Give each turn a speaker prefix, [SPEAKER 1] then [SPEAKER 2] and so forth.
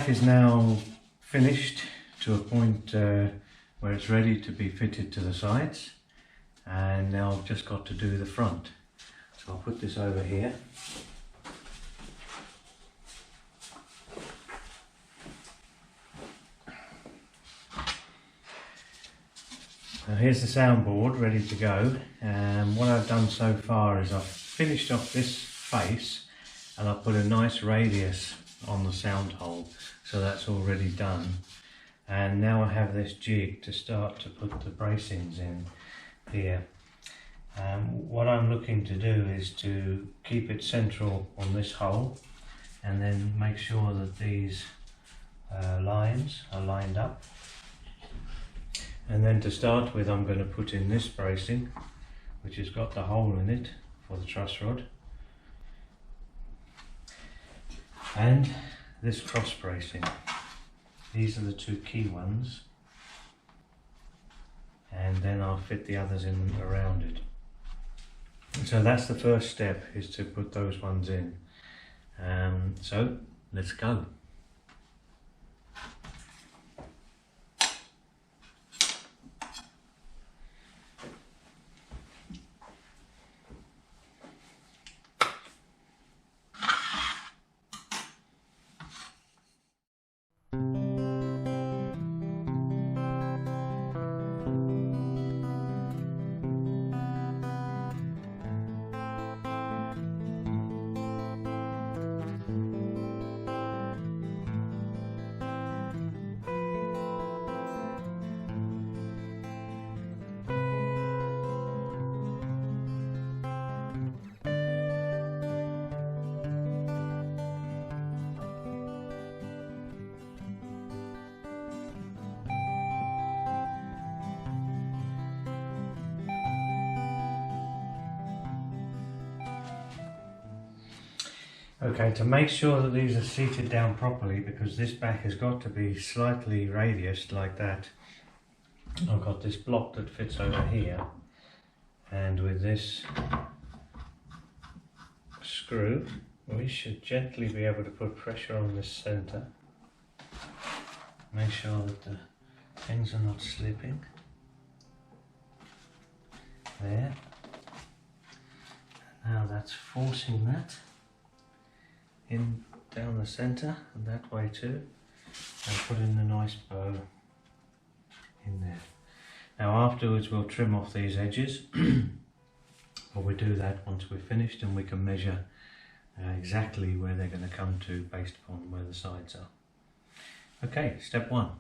[SPEAKER 1] back is now finished to a point where it's ready to be fitted to the sides, and now I've just got to do the front. So I'll put this over here. Now here's the soundboard ready to go, and what I've done so far is I've finished off this face and I've put a nice radius on the sound hole, so that's already done. And now I have this jig to start to put the bracings in here. What I'm looking to do is to keep it central on this hole and then make sure that these lines are lined up. And then to start with, I'm going to put in this bracing, which has got the hole in it for the truss rod, and this cross bracing. These are the two key ones, and then I'll fit the others in around it. So that's the first step, is to put those ones in. So let's go. Okay, to make sure that these are seated down properly, because this back has got to be slightly radiused like that, I've got this block that fits over here, and with this screw we should gently be able to put pressure on this centre. Make sure that the things are not slipping. There. Now that's forcing that in down the centre, and that way too, and put in the nice bow in there. Now afterwards we'll trim off these edges, but we'll do that once we're finished, and we can measure exactly where they're going to come to based upon where the sides are. Okay, step one.